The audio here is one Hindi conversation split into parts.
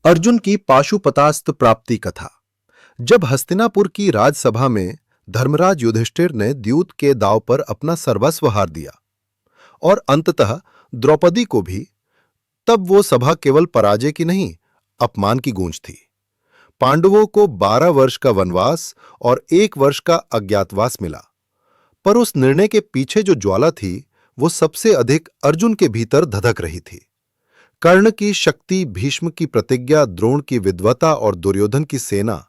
अर्जुन की पाशुपतास्त्र प्राप्ति कथा। जब हस्तिनापुर की राजसभा में धर्मराज युधिष्ठिर ने द्यूत के दांव पर अपना सर्वस्व हार दिया और अंततः द्रौपदी को भी, तब वो सभा केवल पराजय की नहीं, अपमान की गूंज थी। पांडवों को 12 वर्ष का वनवास और 1 वर्ष का अज्ञातवास मिला, पर उस निर्णय के पीछे जो ज्वाला थी, वो सबसे अधिक अर्जुन के भीतर धधक रही थी। कर्ण की शक्ति, भीष्म की प्रतिज्ञा, द्रोण की विद्वता और दुर्योधन की सेना,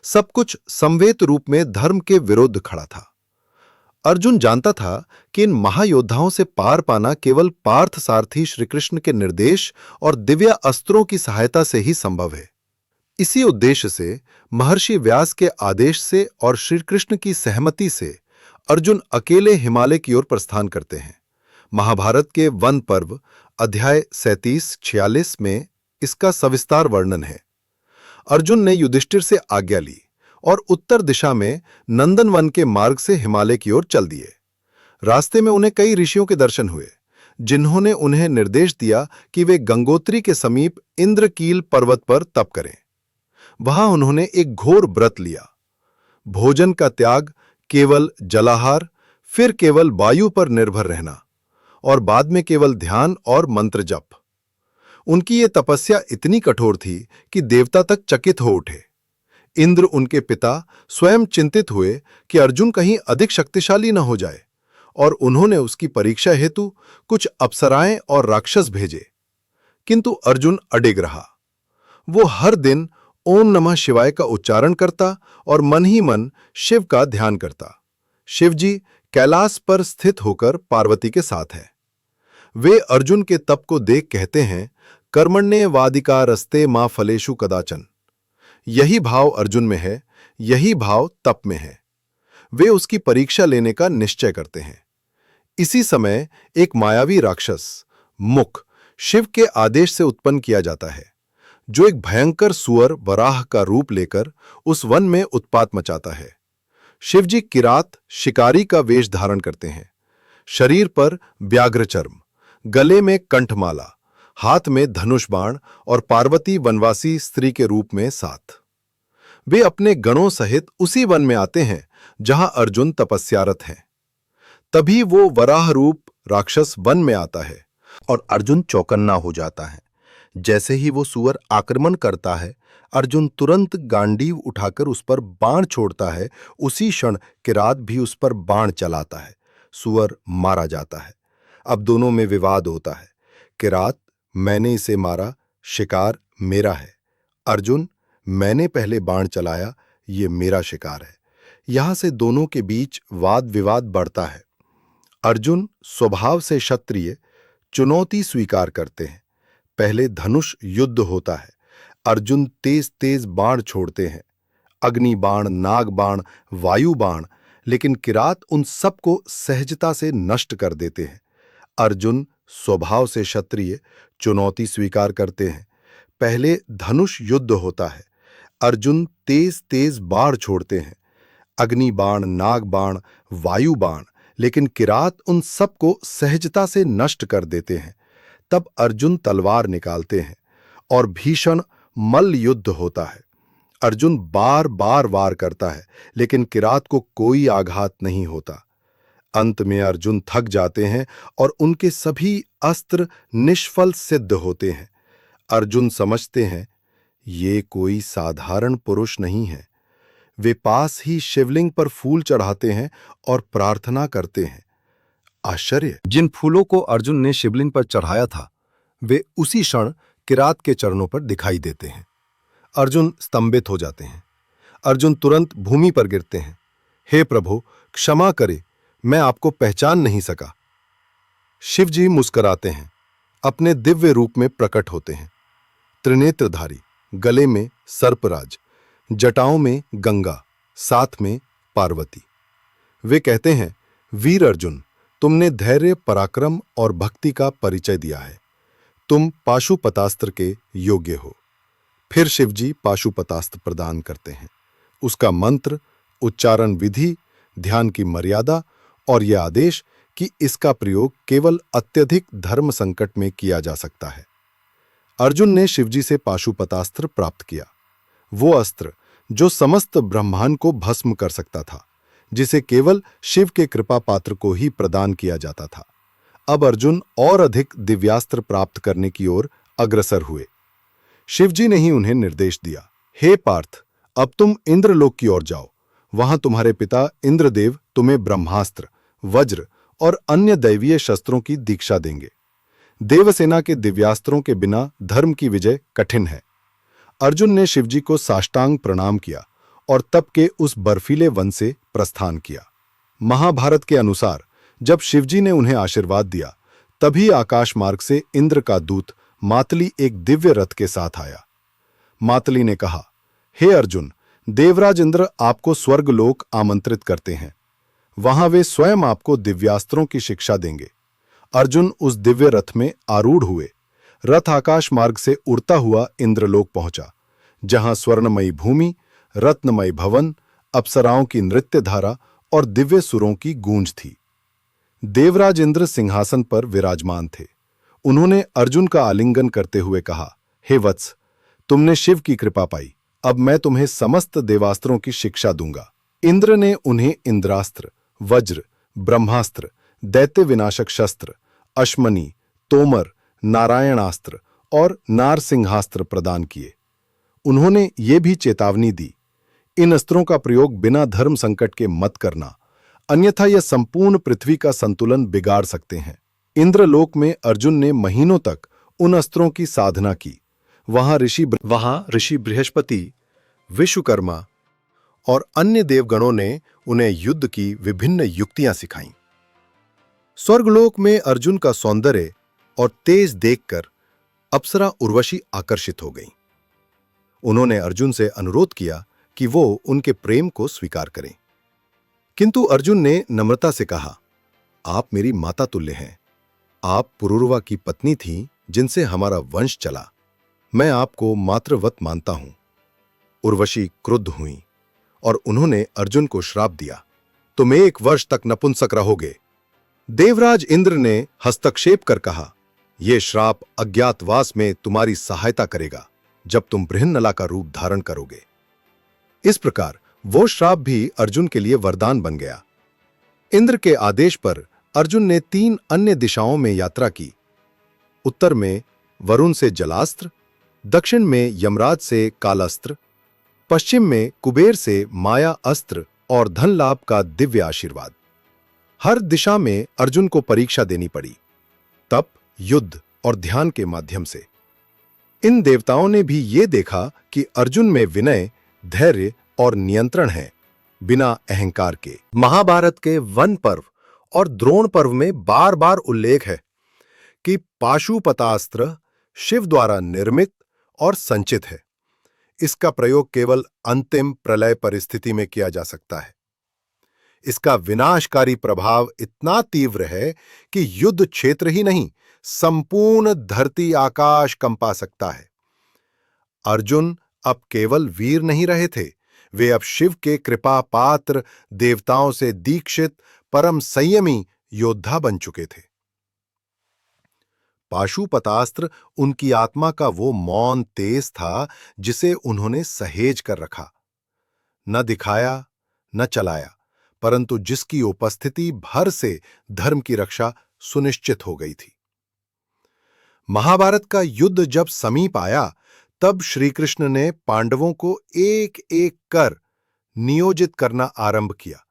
सब कुछ संवेत रूप में धर्म के विरुद्ध खड़ा था। अर्जुन जानता था कि इन महायोद्धाओं से पार पाना केवल पार्थ सारथी श्रीकृष्ण के निर्देश और दिव्य अस्त्रों की सहायता से ही संभव है। इसी उद्देश्य से महर्षि व्यास के आदेश से और श्रीकृष्ण की सहमति से अर्जुन अकेले हिमालय की ओर प्रस्थान करते हैं। महाभारत के वन पर्व अध्याय 37-46 में इसका सविस्तार वर्णन है। अर्जुन ने युधिष्ठिर से आज्ञा ली और उत्तर दिशा में नंदनवन के मार्ग से हिमालय की ओर चल दिए। रास्ते में उन्हें कई ऋषियों के दर्शन हुए, जिन्होंने उन्हें निर्देश दिया कि वे गंगोत्री के समीप इंद्रकील पर्वत पर तप करें। वहां उन्होंने एक घोर व्रत लिया, भोजन का त्याग, केवल जलाहार, फिर केवल वायु पर निर्भर रहना और बाद में केवल ध्यान और मंत्र जप। उनकी ये तपस्या इतनी कठोर थी कि देवता तक चकित हो उठे। इंद्र, उनके पिता, स्वयं चिंतित हुए कि अर्जुन कहीं अधिक शक्तिशाली न हो जाए, और उन्होंने उसकी परीक्षा हेतु कुछ अप्सराएं और राक्षस भेजे। किंतु अर्जुन अडिग रहा। वो हर दिन ओम नमः शिवाय का उच्चारण करता और मन ही मन शिव का ध्यान करता। शिवजी कैलाश पर स्थित होकर पार्वती के साथ है। वे अर्जुन के तप को देख कहते हैं, कर्मण्येवाधिकारस्ते मा फलेषु कदाचन। यही भाव अर्जुन में है, यही भाव तप में है। वे उसकी परीक्षा लेने का निश्चय करते हैं। इसी समय एक मायावी राक्षस मुख शिव के आदेश से उत्पन्न किया जाता है, जो एक भयंकर सुअर वराह का रूप लेकर उस वन में उत्पात मचाता है। शिवजी किरात शिकारी का वेश धारण करते हैं, शरीर पर व्याघ्र चर्म, गले में कंठमाला, हाथ में धनुष बाण और पार्वती वनवासी स्त्री के रूप में साथ। वे अपने गणों सहित उसी वन में आते हैं जहां अर्जुन तपस्यारत हैं। तभी वो वराह रूप राक्षस वन में आता है और अर्जुन चौकन्ना हो जाता है। जैसे ही वो सुअर आक्रमण करता है, अर्जुन तुरंत गांडीव उठाकर उस पर बाण छोड़ता है। उसी क्षण किरात भी उस पर बाण चलाता है। सुअर मारा जाता है। अब दोनों में विवाद होता है। किरात, मैंने इसे मारा, शिकार मेरा है। अर्जुन, मैंने पहले बाण चलाया, ये मेरा शिकार है। यहां से दोनों के बीच वाद विवाद बढ़ता है। अर्जुन स्वभाव से क्षत्रिय, चुनौती स्वीकार करते हैं। पहले धनुष युद्ध होता है। अर्जुन तेज तेज बाण छोड़ते हैं, अग्नि बाण, नाग बाण, वायु बाण, लेकिन किरात उन सबको सहजता से नष्ट कर देते हैं। अर्जुन स्वभाव से क्षत्रिय, चुनौती स्वीकार करते हैं। पहले धनुष युद्ध होता है। अर्जुन तेज तेज बाण छोड़ते हैं, अग्नि बाण, नाग बाण, वायु बाण, लेकिन किरात उन सबको सहजता से नष्ट कर देते हैं। तब अर्जुन तलवार निकालते हैं और भीषण मल्ल युद्ध होता है। अर्जुन बार बार वार करता है, लेकिन किरात को कोई आघात नहीं होता। अंत में अर्जुन थक जाते हैं और उनके सभी अस्त्र निष्फल सिद्ध होते हैं। अर्जुन समझते हैं, ये कोई साधारण पुरुष नहीं है। वे पास ही शिवलिंग पर फूल चढ़ाते हैं और प्रार्थना करते हैं। आश्चर्य! जिन फूलों को अर्जुन ने शिवलिंग पर चढ़ाया था, वे उसी क्षण किरात के चरणों पर दिखाई देते हैं। अर्जुन स्तंभित हो जाते हैं। अर्जुन तुरंत भूमि पर गिरते हैं। हे प्रभु, क्षमा करे, मैं आपको पहचान नहीं सका। शिवजी मुस्कुराते हैं, अपने दिव्य रूप में प्रकट होते हैं। त्रिनेत्रधारी, गले में सर्पराज, जटाओं में गंगा, साथ में पार्वती। वे कहते हैं, वीर अर्जुन, तुमने धैर्य, पराक्रम और भक्ति का परिचय दिया है। तुम पाशुपतास्त्र के योग्य हो। फिर शिवजी पाशुपतास्त्र प्रदान करते हैं। उसका मंत्र, उच्चारण विधि, ध्यान की मर्यादा और यह आदेश कि इसका प्रयोग केवल अत्यधिक धर्म संकट में किया जा सकता है। अर्जुन ने शिवजी से पाशुपतास्त्र प्राप्त किया, वो अस्त्र जो समस्त ब्रह्मांड को भस्म कर सकता था, जिसे केवल शिव के कृपा पात्र को ही प्रदान किया जाता था। अब अर्जुन और अधिक दिव्यास्त्र प्राप्त करने की ओर अग्रसर हुए। शिवजी ने ही उन्हें निर्देश दिया, हे पार्थ, अब तुम इंद्रलोक की ओर जाओ। वहां तुम्हारे पिता इंद्रदेव तुम्हें ब्रह्मास्त्र, वज्र और अन्य दैवीय शस्त्रों की दीक्षा देंगे। देवसेना के दिव्यास्त्रों के बिना धर्म की विजय कठिन है। अर्जुन ने शिवजी को साष्टांग प्रणाम किया और तप के उस बर्फीले वन से प्रस्थान किया। महाभारत के अनुसार जब शिवजी ने उन्हें आशीर्वाद दिया, तभी आकाश मार्ग से इंद्र का दूत मातली एक दिव्य रथ के साथ आया। मातली ने कहा, हे अर्जुन, देवराज इंद्र आपको स्वर्गलोक आमंत्रित करते हैं। वहां वे स्वयं आपको दिव्यास्त्रों की शिक्षा देंगे। अर्जुन उस दिव्य रथ में आरूढ़ हुए। रथ आकाश मार्ग से उड़ता हुआ इंद्रलोक पहुंचा, जहां स्वर्णमयी भूमि, रत्नमयी भवन, अप्सराओं की नृत्य धारा और दिव्य सुरों की गूंज थी। देवराज इंद्र सिंहासन पर विराजमान थे। उन्होंने अर्जुन का आलिंगन करते हुए कहा, हे वत्स, तुमने शिव की कृपा पाई, अब मैं तुम्हें समस्त देवास्त्रों की शिक्षा दूंगा। इंद्र ने उन्हें इंद्रास्त्र, वज्र, ब्रह्मास्त्र, दैत्य विनाशक शस्त्र, अश्मनी, तोमर, नारायणास्त्र और नारसिंहास्त्र प्रदान किए। उन्होंने ये भी चेतावनी दी, इन अस्त्रों का प्रयोग बिना धर्म संकट के मत करना, अन्यथा यह संपूर्ण पृथ्वी का संतुलन बिगाड़ सकते हैं। इंद्रलोक में अर्जुन ने महीनों तक उन अस्त्रों की साधना की। वहां ऋषि बृहस्पति, विश्वकर्मा और अन्य देवगणों ने उन्हें युद्ध की विभिन्न युक्तियां सिखाईं। स्वर्गलोक में अर्जुन का सौंदर्य और तेज देखकर अप्सरा उर्वशी आकर्षित हो गईं। उन्होंने अर्जुन से अनुरोध किया कि वो उनके प्रेम को स्वीकार करें, किंतु अर्जुन ने नम्रता से कहा, आप मेरी माता तुल्य हैं। आप पुरुरवा की पत्नी थीं, जिनसे हमारा वंश चला। मैं आपको मातृवत मानता हूं। उर्वशी क्रुद्ध हुईं और उन्होंने अर्जुन को श्राप दिया, तुम 1 वर्ष तक नपुंसक रहोगे। देवराज इंद्र ने हस्तक्षेप कर कहा, यह श्राप अज्ञातवास में तुम्हारी सहायता करेगा, जब तुम बृहन्नला का रूप धारण करोगे। इस प्रकार वो श्राप भी अर्जुन के लिए वरदान बन गया। इंद्र के आदेश पर अर्जुन ने 3 अन्य दिशाओं में यात्रा की। उत्तर में वरुण से जलास्त्र, दक्षिण में यमराज से कालास्त्र, पश्चिम में कुबेर से माया अस्त्र और धन लाभ का दिव्य आशीर्वाद। हर दिशा में अर्जुन को परीक्षा देनी पड़ी, तप, युद्ध और ध्यान के माध्यम से। इन देवताओं ने भी ये देखा कि अर्जुन में विनय, धैर्य और नियंत्रण है, बिना अहंकार के। महाभारत के वन पर्व और द्रोण पर्व में बार बार उल्लेख है कि पाशुपतास्त्र शिव द्वारा निर्मित और संचित है। इसका प्रयोग केवल अंतिम प्रलय परिस्थिति में किया जा सकता है। इसका विनाशकारी प्रभाव इतना तीव्र है कि युद्ध क्षेत्र ही नहीं, संपूर्ण धरती आकाश कंपा सकता है। अर्जुन अब केवल वीर नहीं रहे थे, वे अब शिव के कृपा पात्र, देवताओं से दीक्षित, परम संयमी योद्धा बन चुके थे। पाशुपतास्त्र उनकी आत्मा का वो मौन तेज था जिसे उन्होंने सहेज कर रखा, न दिखाया न चलाया, परंतु जिसकी उपस्थिति भर से धर्म की रक्षा सुनिश्चित हो गई थी। महाभारत का युद्ध जब समीप आया, तब श्रीकृष्ण ने पांडवों को एक एक कर नियोजित करना आरंभ किया।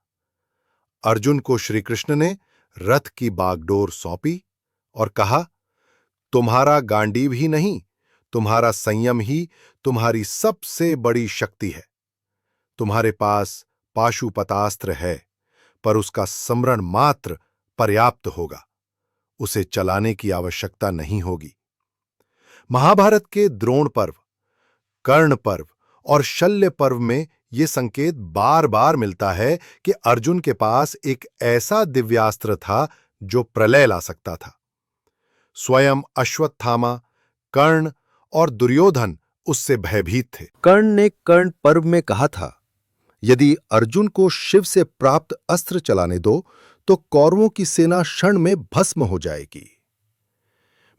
अर्जुन को श्रीकृष्ण ने रथ की बागडोर सौंपी और कहा, तुम्हारा गांडीव ही नहीं, तुम्हारा संयम ही तुम्हारी सबसे बड़ी शक्ति है। तुम्हारे पास पाशुपतास्त्र है, पर उसका स्मरण मात्र पर्याप्त होगा, उसे चलाने की आवश्यकता नहीं होगी। महाभारत के द्रोण पर्व, कर्ण पर्व और शल्य पर्व में यह संकेत बार बार मिलता है कि अर्जुन के पास एक ऐसा दिव्यास्त्र था जो प्रलय ला सकता था। स्वयं अश्वत्थामा, कर्ण और दुर्योधन उससे भयभीत थे। कर्ण ने कर्ण पर्व में कहा था, यदि अर्जुन को शिव से प्राप्त अस्त्र चलाने दो तो कौरवों की सेना क्षण में भस्म हो जाएगी।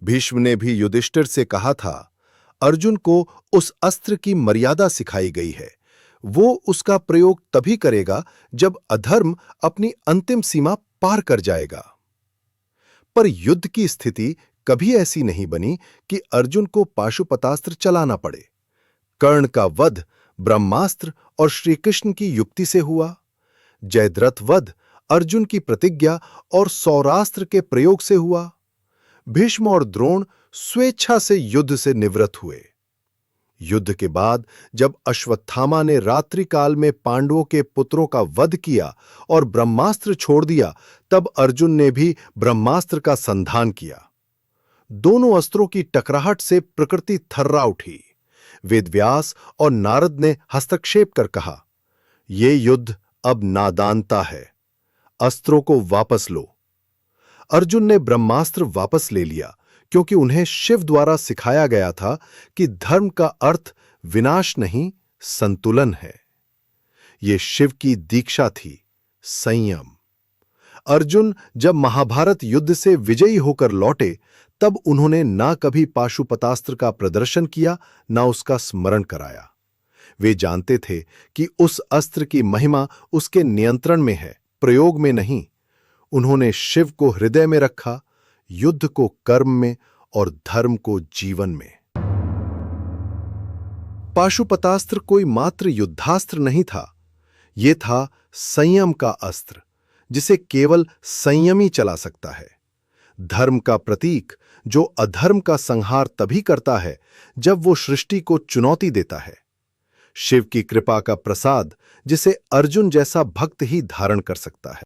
भीष्म ने भी युधिष्ठिर से कहा था, अर्जुन को उस अस्त्र की मर्यादा सिखाई गई है। वो उसका प्रयोग तभी करेगा जब अधर्म अपनी अंतिम सीमा पार कर जाएगा। पर युद्ध की स्थिति कभी ऐसी नहीं बनी कि अर्जुन को पाशुपतास्त्र चलाना पड़े। कर्ण का वध ब्रह्मास्त्र और श्रीकृष्ण की युक्ति से हुआ। जयद्रथ वध अर्जुन की प्रतिज्ञा और सौरास्त्र के प्रयोग से हुआ। भीष्म और द्रोण स्वेच्छा से युद्ध से निवृत्त हुए। युद्ध के बाद जब अश्वत्थामा ने रात्रि काल में पांडवों के पुत्रों का वध किया और ब्रह्मास्त्र छोड़ दिया, तब अर्जुन ने भी ब्रह्मास्त्र का संधान किया। दोनों अस्त्रों की टकराहट से प्रकृति थर्रा उठी। वेदव्यास और नारद ने हस्तक्षेप कर कहा, यह युद्ध अब नादानता है, अस्त्रों को वापस लो। अर्जुन ने ब्रह्मास्त्र वापस ले लिया, क्योंकि उन्हें शिव द्वारा सिखाया गया था कि धर्म का अर्थ विनाश नहीं, संतुलन है। यह शिव की दीक्षा थी, संयम। अर्जुन जब महाभारत युद्ध से विजयी होकर लौटे, तब उन्होंने ना कभी पाशुपतास्त्र का प्रदर्शन किया, ना उसका स्मरण कराया। वे जानते थे कि उस अस्त्र की महिमा उसके नियंत्रण में है, प्रयोग में नहीं। उन्होंने शिव को हृदय में रखा, युद्ध को कर्म में और धर्म को जीवन में। पाशुपतास्त्र कोई मात्र युद्धास्त्र नहीं था, यह था संयम का अस्त्र, जिसे केवल संयमी चला सकता है। धर्म का प्रतीक जो अधर्म का संहार तभी करता है जब वो सृष्टि को चुनौती देता है। शिव की कृपा का प्रसाद जिसे अर्जुन जैसा भक्त ही धारण कर सकता है।